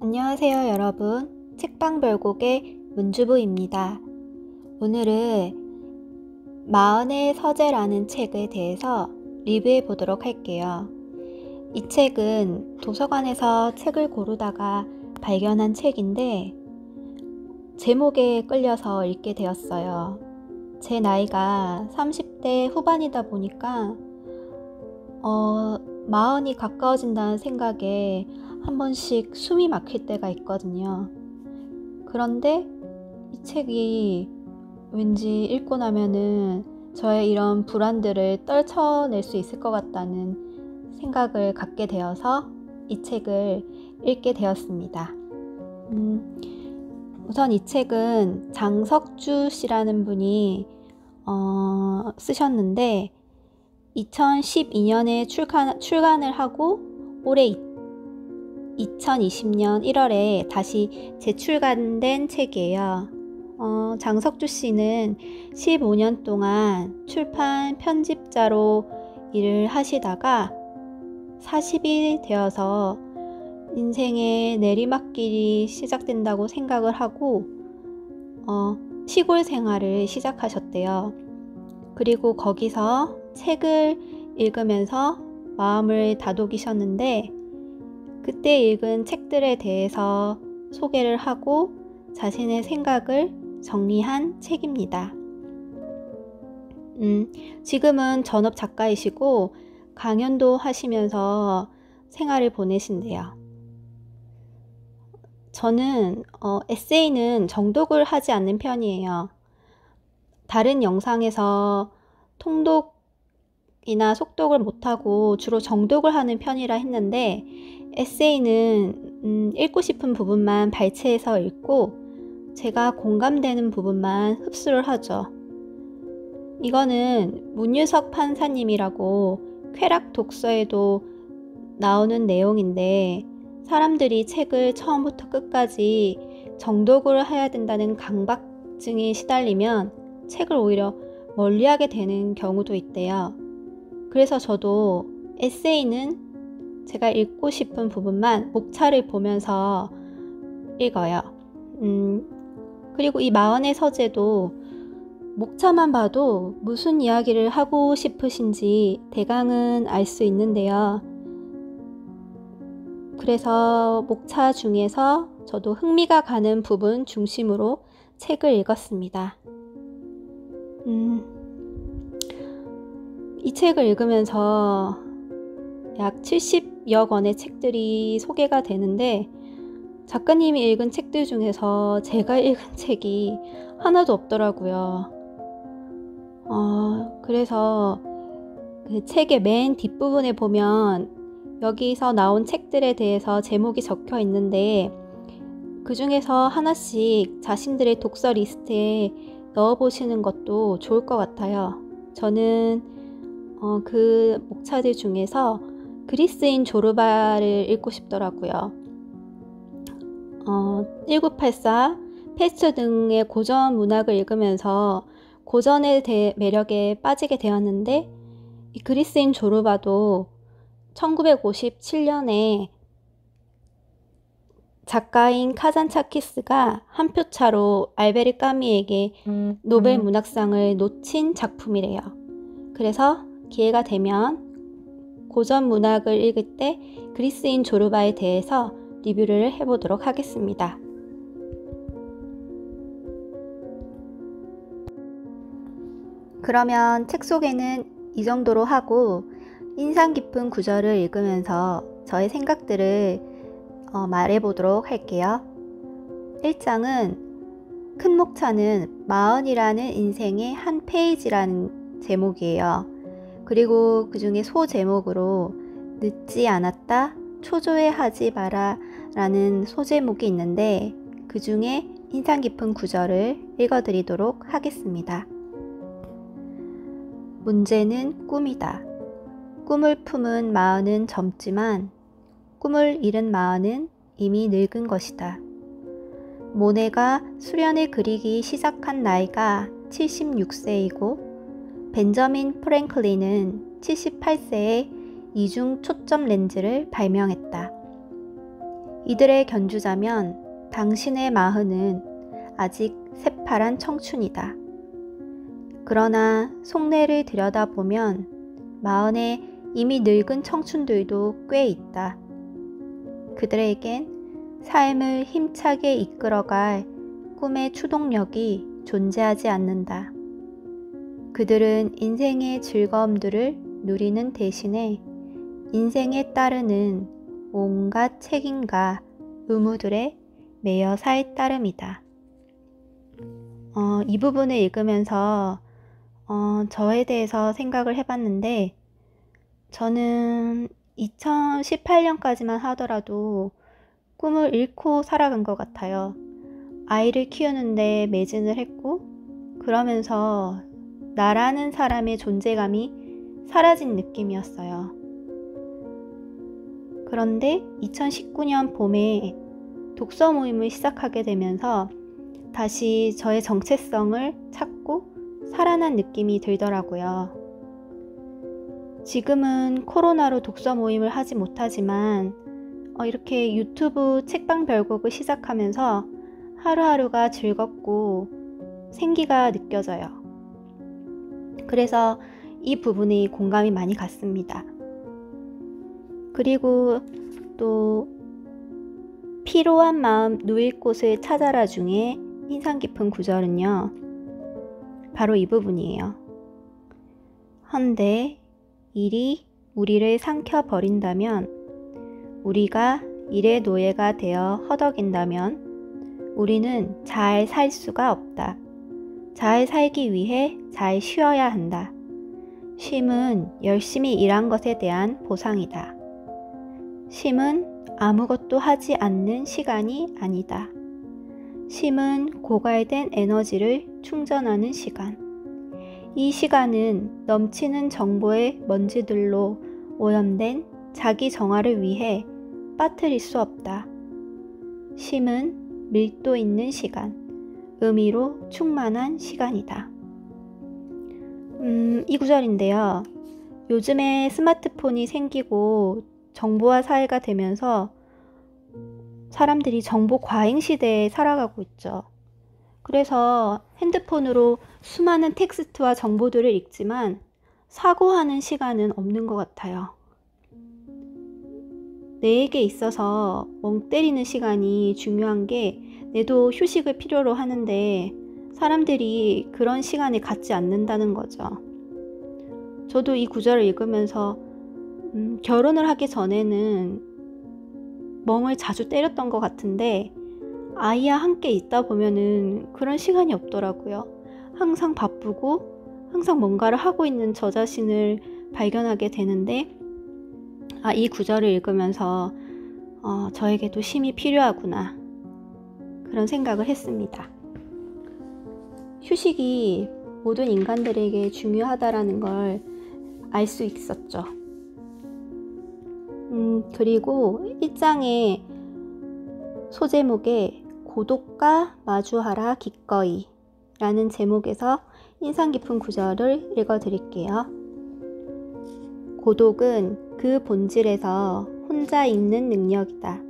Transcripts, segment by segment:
안녕하세요, 여러분. 책방별곡의 문주부입니다. 오늘은 마흔의 서재라는 책에 대해서 리뷰해 보도록 할게요. 이 책은 도서관에서 책을 고르다가 발견한 책인데 제목에 끌려서 읽게 되었어요. 제 나이가 30대 후반이다 보니까 마흔이 가까워진다는 생각에 한 번씩 숨이 막힐 때가 있거든요. 그런데 이 책이 왠지 읽고 나면은 저의 이런 불안들을 떨쳐낼 수 있을 것 같다는 생각을 갖게 되어서 이 책을 읽게 되었습니다. 우선 이 책은 장석주 씨라는 분이 쓰셨는데 2012년에 출간을 하고 올해 2020년 1월에 다시 재출간된 책이에요. 장석주 씨는 15년 동안 출판 편집자로 일을 하시다가 40이 되어서 인생의 내리막길이 시작된다고 생각을 하고 시골 생활을 시작하셨대요. 그리고 거기서 책을 읽으면서 마음을 다독이셨는데 그때 읽은 책들에 대해서 소개를 하고 자신의 생각을 정리한 책입니다. 지금은 전업 작가이시고 강연도 하시면서 생활을 보내신대요. 저는 에세이는 정독을 하지 않는 편이에요. 다른 영상에서 통독이나 속독을 못하고 주로 정독을 하는 편이라 했는데 에세이는 읽고 싶은 부분만 발췌해서 읽고 제가 공감되는 부분만 흡수를 하죠. 이거는 문유석 판사님이라고 쾌락 독서에도 나오는 내용인데 사람들이 책을 처음부터 끝까지 정독을 해야 된다는 강박증에 시달리면 책을 오히려 멀리하게 되는 경우도 있대요. 그래서 저도 에세이는 제가 읽고 싶은 부분만 목차를 보면서 읽어요. 그리고 이 마흔의 서재도 목차만 봐도 무슨 이야기를 하고 싶으신지 대강은 알 수 있는데요. 그래서 목차 중에서 저도 흥미가 가는 부분 중심으로 책을 읽었습니다. 이 책을 읽으면서 약 70여 권의 책들이 소개가 되는데 작가님이 읽은 책들 중에서 제가 읽은 책이 하나도 없더라고요. 그래서 그 책의 맨 뒷부분에 보면 여기서 나온 책들에 대해서 제목이 적혀 있는데 그 중에서 하나씩 자신들의 독서 리스트에 넣어보시는 것도 좋을 것 같아요. 저는 그 목차들 중에서 그리스인 조르바를 읽고 싶더라고요. 1984, 페스트 등의 고전 문학을 읽으면서 고전의 매력에 빠지게 되었는데 이 그리스인 조르바도 1957년에 작가인 카잔차키스가 한 표 차로 알베르 까미에게 노벨 문학상을 놓친 작품이래요. 그래서 기회가 되면 고전 문학을 읽을 때 그리스인 조르바에 대해서 리뷰를 해보도록 하겠습니다. 그러면 책 소개는 이 정도로 하고 인상 깊은 구절을 읽으면서 저의 생각들을 말해보도록 할게요. 1장은 큰 목차는 마흔이라는 인생의 한 페이지라는 제목이에요. 그리고 그 중에 소제목으로 늦지 않았다, 초조해하지 마라 라는 소제목이 있는데 그 중에 인상 깊은 구절을 읽어드리도록 하겠습니다. 문제는 꿈이다. 꿈을 품은 마흔은 젊지만 꿈을 잃은 마흔은 이미 늙은 것이다. 모네가 수련을 그리기 시작한 나이가 76세이고 벤저민 프랭클린은 78세에 이중 초점 렌즈를 발명했다. 이들의 견주자면 당신의 마흔은 아직 새파란 청춘이다. 그러나 속내를 들여다보면 마흔에 이미 늙은 청춘들도 꽤 있다. 그들에겐 삶을 힘차게 이끌어갈 꿈의 추동력이 존재하지 않는다. 그들은 인생의 즐거움들을 누리는 대신에 인생에 따르는 온갖 책임과 의무들에 매여 살 따름이다. 이 부분을 읽으면서 저에 대해서 생각을 해봤는데, 저는 2018년까지만 하더라도 꿈을 잃고 살아간 것 같아요. 아이를 키우는데 매진을 했고, 그러면서 나라는 사람의 존재감이 사라진 느낌이었어요. 그런데 2019년 봄에 독서 모임을 시작하게 되면서 다시 저의 정체성을 찾고 살아난 느낌이 들더라고요. 지금은 코로나로 독서 모임을 하지 못하지만 이렇게 유튜브 책방 별곡을 시작하면서 하루하루가 즐겁고 생기가 느껴져요. 그래서 이 부분이 공감이 많이 갔습니다. 그리고 또 피로한 마음 누일 곳을 찾아라 중에 인상 깊은 구절은요, 바로 이 부분이에요. 헌데 일이 우리를 삼켜버린다면, 우리가 일의 노예가 되어 허덕인다면 우리는 잘 살 수가 없다. 잘 살기 위해 잘 쉬어야 한다. 쉼은 열심히 일한 것에 대한 보상이다. 쉼은 아무것도 하지 않는 시간이 아니다. 쉼은 고갈된 에너지를 충전하는 시간. 이 시간은 넘치는 정보의 먼지들로 오염된 자기 정화를 위해 빠뜨릴 수 없다. 쉼은 밀도 있는 시간, 의미로 충만한 시간이다. 이 구절인데요. 요즘에 스마트폰이 생기고 정보화 사회가 되면서 사람들이 정보 과잉 시대에 살아가고 있죠. 그래서 핸드폰으로 수많은 텍스트와 정보들을 읽지만 사고하는 시간은 없는 것 같아요. 내에게 있어서 멍 때리는 시간이 중요한 게, 내도 휴식을 필요로 하는데 사람들이 그런 시간을 갖지 않는다는 거죠. 저도 이 구절을 읽으면서 결혼을 하기 전에는 멍을 자주 때렸던 것 같은데, 아이와 함께 있다 보면은 그런 시간이 없더라고요. 항상 바쁘고 항상 뭔가를 하고 있는 저 자신을 발견하게 되는데, 이 구절을 읽으면서 저에게도 쉼이 필요하구나, 그런 생각을 했습니다. 휴식이 모든 인간들에게 중요하다라는 걸 알 수 있었죠. 그리고 1장의 소제목에 고독과 마주하라 기꺼이 라는 제목에서 인상 깊은 구절을 읽어드릴게요. 고독은 그 본질에서 혼자 있는 능력이다.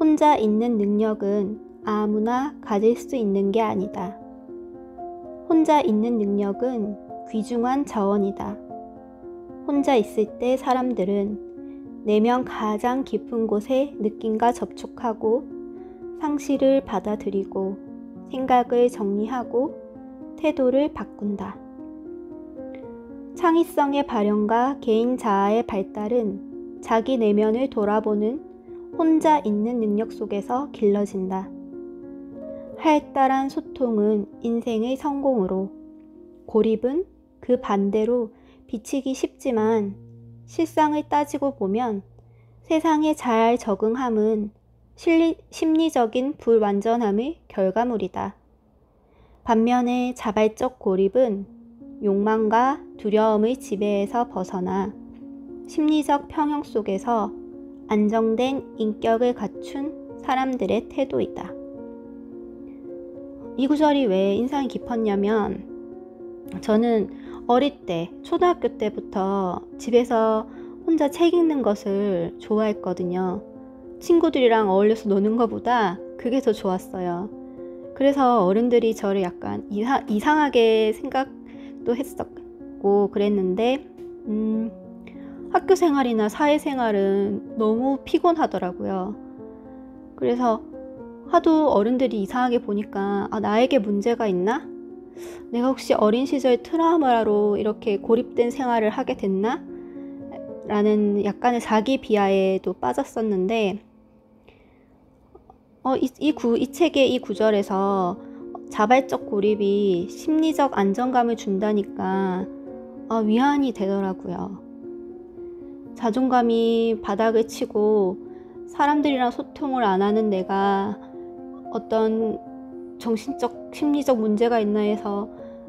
혼자 있는 능력은 아무나 가질 수 있는 게 아니다. 혼자 있는 능력은 귀중한 자원이다. 혼자 있을 때 사람들은 내면 가장 깊은 곳의 느낌과 접촉하고 상실을 받아들이고 생각을 정리하고 태도를 바꾼다. 창의성의 발현과 개인 자아의 발달은 자기 내면을 돌아보는 혼자 있는 능력 속에서 길러진다. 활달한 소통은 인생의 성공으로, 고립은 그 반대로 비치기 쉽지만 실상을 따지고 보면 세상에 잘 적응함은 심리적인 불완전함의 결과물이다. 반면에 자발적 고립은 욕망과 두려움의 지배에서 벗어나 심리적 평형 속에서 안정된 인격을 갖춘 사람들의 태도이다. 이 구절이 왜 인상이 깊었냐면, 저는 어릴 때, 초등학교 때부터 집에서 혼자 책 읽는 것을 좋아했거든요. 친구들이랑 어울려서 노는 것보다 그게 더 좋았어요. 그래서 어른들이 저를 약간 이상하게 생각도 했었고 그랬는데 학교 생활이나 사회생활은 너무 피곤하더라고요. 그래서 하도 어른들이 이상하게 보니까 나에게 문제가 있나? 내가 혹시 어린 시절 트라우마로 이렇게 고립된 생활을 하게 됐나? 라는 약간의 자기 비하에도 빠졌었는데 이 책의 이 구절에서 자발적 고립이 심리적 안정감을 준다니까 위안이 되더라고요. 자존감이 바닥을 치고 사람들이랑 소통을 안 하는 내가 어떤 정신적, 심리적 문제가 있나 해서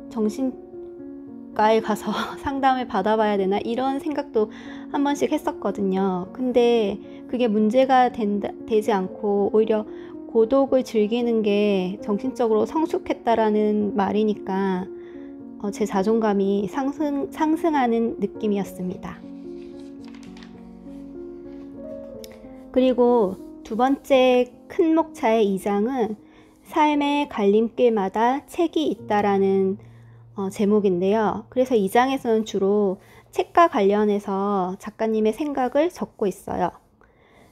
정신과에 가서 상담을 받아봐야 되나 이런 생각도 한 번씩 했었거든요. 근데 그게 문제가 되지 않고 오히려 고독을 즐기는 게 정신적으로 성숙했다라는 말이니까 제 자존감이 상승하는 느낌이었습니다. 그리고 두 번째 큰 목차의 2장은 삶의 갈림길마다 책이 있다라는 제목인데요. 그래서 2장에서는 주로 책과 관련해서 작가님의 생각을 적고 있어요.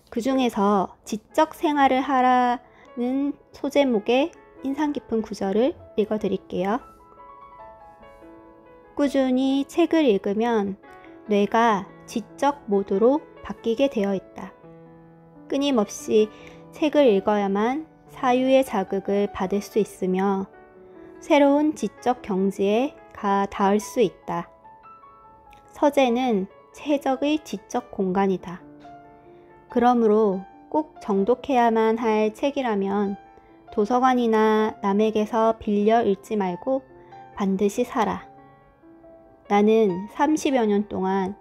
그 중에서 지적 생활을 하라는 소제목의 인상 깊은 구절을 읽어드릴게요. 꾸준히 책을 읽으면 뇌가 지적 모드로 바뀌게 되어 있다. 끊임없이 책을 읽어야만 사유의 자극을 받을 수 있으며 새로운 지적 경지에 닿을 수 있다. 서재는 최적의 지적 공간이다. 그러므로 꼭 정독해야만 할 책이라면 도서관이나 남에게서 빌려 읽지 말고 반드시 사라. 나는 30여 년 동안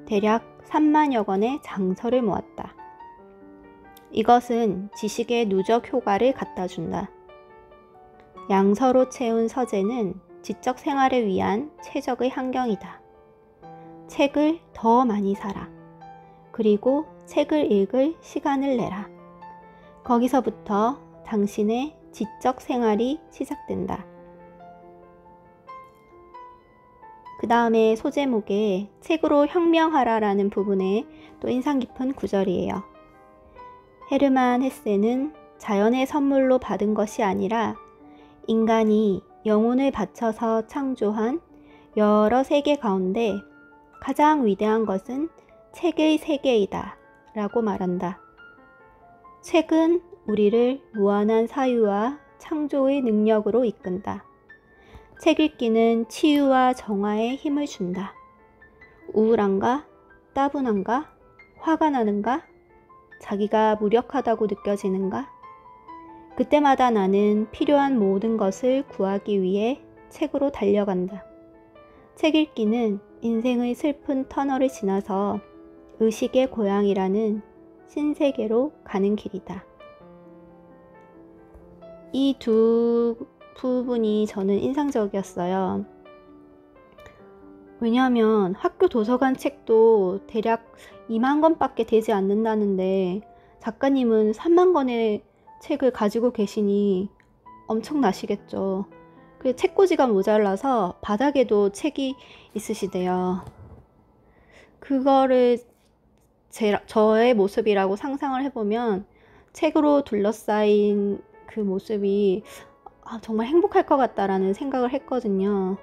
대략 3만여 권의 장서를 모았다. 이것은 지식의 누적 효과를 갖다 준다. 양서로 채운 서재는 지적 생활을 위한 최적의 환경이다. 책을 더 많이 사라. 그리고 책을 읽을 시간을 내라. 거기서부터 당신의 지적 생활이 시작된다. 그 다음에 소제목에 책으로 혁명하라라는 부분에 또 인상 깊은 구절이에요. 헤르만 헤세는 자연의 선물로 받은 것이 아니라 인간이 영혼을 바쳐서 창조한 여러 세계 가운데 가장 위대한 것은 책의 세계이다 라고 말한다. 책은 우리를 무한한 사유와 창조의 능력으로 이끈다. 책 읽기는 치유와 정화에 힘을 준다. 우울한가? 따분한가? 화가 나는가? 자기가 무력하다고 느껴지는가? 그때마다 나는 필요한 모든 것을 구하기 위해 책으로 달려간다. 책 읽기는 인생의 슬픈 터널을 지나서 의식의 고향이라는 신세계로 가는 길이다. 이 두 부분이 저는 인상적이었어요. 왜냐하면 학교 도서관 책도 대략 2만 권밖에 되지 않는다는데 작가님은 3만 권의 책을 가지고 계시니 엄청나시겠죠. 그 책꽂이가 모자라서 바닥에도 책이 있으시대요. 그거를 저의 모습이라고 상상을 해보면 책으로 둘러싸인 그 모습이 정말 행복할 것 같다라는 생각을 했거든요.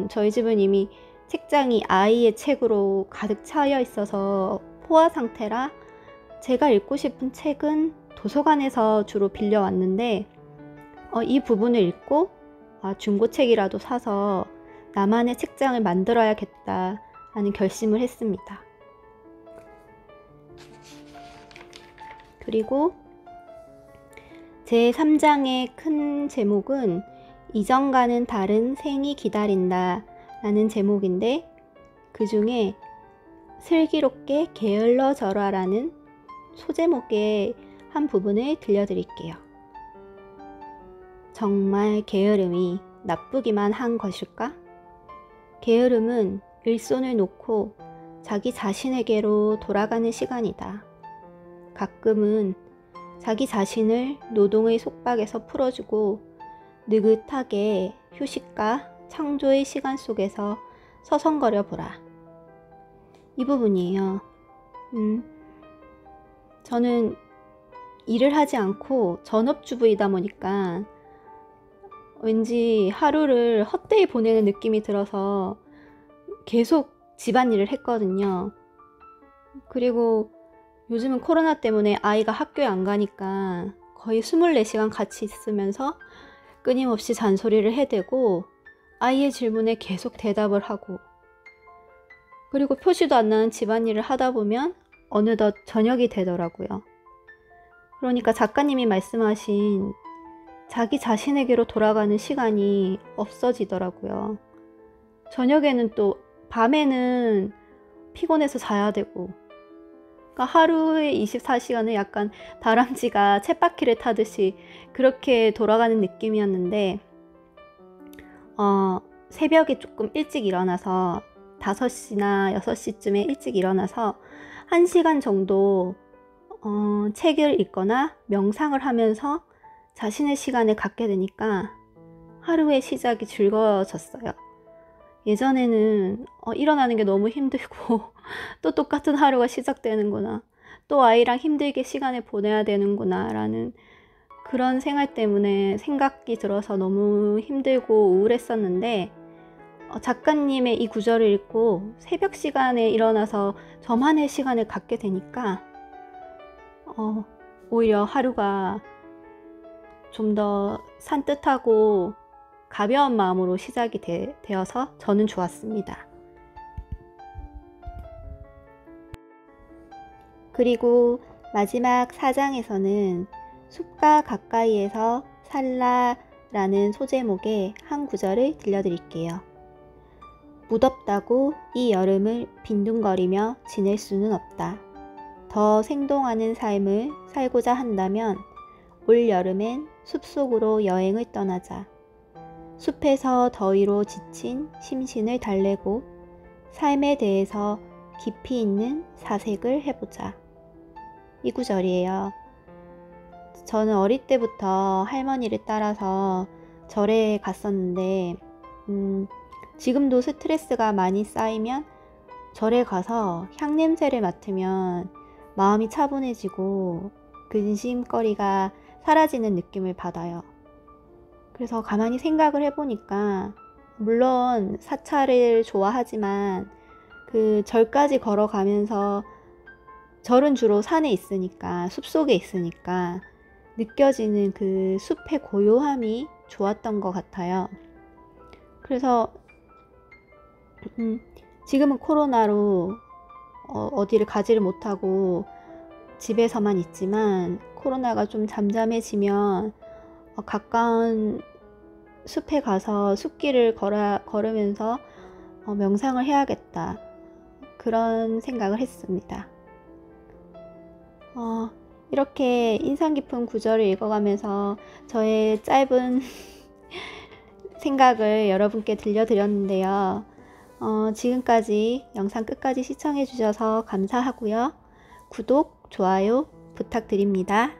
저희 집은 이미 책장이 아이의 책으로 가득 차여 있어서 포화 상태라 제가 읽고 싶은 책은 도서관에서 주로 빌려왔는데 이 부분을 읽고 중고책이라도 사서 나만의 책장을 만들어야겠다 하는 결심을 했습니다. 그리고 제 3장의 큰 제목은 이전과는 다른 생이 기다린다 라는 제목인데 그 중에 슬기롭게 게을러져라 라는 소제목의 한 부분을 들려드릴게요. 정말 게으름이 나쁘기만 한 것일까? 게으름은 일손을 놓고 자기 자신에게로 돌아가는 시간이다. 가끔은 자기 자신을 노동의 속박에서 풀어주고 느긋하게 휴식과 창조의 시간 속에서 서성거려 보라. 이 부분이에요. 저는 일을 하지 않고 전업주부이다 보니까 왠지 하루를 헛되이 보내는 느낌이 들어서 계속 집안일을 했거든요. 그리고 요즘은 코로나 때문에 아이가 학교에 안 가니까 거의 24시간 같이 있으면서 끊임없이 잔소리를 해대고 아이의 질문에 계속 대답을 하고, 그리고 표시도 안 나는 집안일을 하다 보면 어느덧 저녁이 되더라고요. 그러니까 작가님이 말씀하신 자기 자신에게로 돌아가는 시간이 없어지더라고요. 저녁에는 또 밤에는 피곤해서 자야 되고, 그러니까 하루의 24시간은 약간 다람쥐가 쳇바퀴를 타듯이 그렇게 돌아가는 느낌이었는데, 새벽에 조금 일찍 일어나서 5시나 6시쯤에 일찍 일어나서 1시간 정도 책을 읽거나 명상을 하면서 자신의 시간을 갖게 되니까 하루의 시작이 즐거워졌어요. 예전에는 일어나는 게 너무 힘들고 또 똑같은 하루가 시작되는구나, 또 아이랑 힘들게 시간을 보내야 되는구나 라는 그런 생활 때문에 생각이 들어서 너무 힘들고 우울했었는데, 작가님의 이 구절을 읽고 새벽 시간에 일어나서 저만의 시간을 갖게 되니까 오히려 하루가 좀 더 산뜻하고 가벼운 마음으로 시작이 되어서 저는 좋았습니다. 그리고 마지막 4장에서는 숲과 가까이에서 살라라는 소제목의 한 구절을 들려드릴게요. 무덥다고 이 여름을 빈둥거리며 지낼 수는 없다. 더 생동하는 삶을 살고자 한다면 올 여름엔 숲속으로 여행을 떠나자. 숲에서 더위로 지친 심신을 달래고 삶에 대해서 깊이 있는 사색을 해보자. 이 구절이에요. 저는 어릴 때부터 할머니를 따라서 절에 갔었는데 지금도 스트레스가 많이 쌓이면 절에 가서 향냄새를 맡으면 마음이 차분해지고 근심거리가 사라지는 느낌을 받아요. 그래서 가만히 생각을 해보니까 물론 사찰을 좋아하지만 그 절까지 걸어가면서, 절은 주로 산에 있으니까, 숲속에 있으니까 느껴지는 그 숲의 고요함이 좋았던 것 같아요. 그래서 지금은 코로나로 어디를 가지를 못하고 집에서만 있지만, 코로나가 좀 잠잠해지면 가까운 숲에 가서 숲길을 걸으면서 명상을 해야겠다, 그런 생각을 했습니다. 이렇게 인상 깊은 구절을 읽어가면서 저의 짧은 생각을 여러분께 들려드렸는데요. 지금까지 영상 끝까지 시청해 주셔서 감사하고요. 구독, 좋아요 부탁드립니다.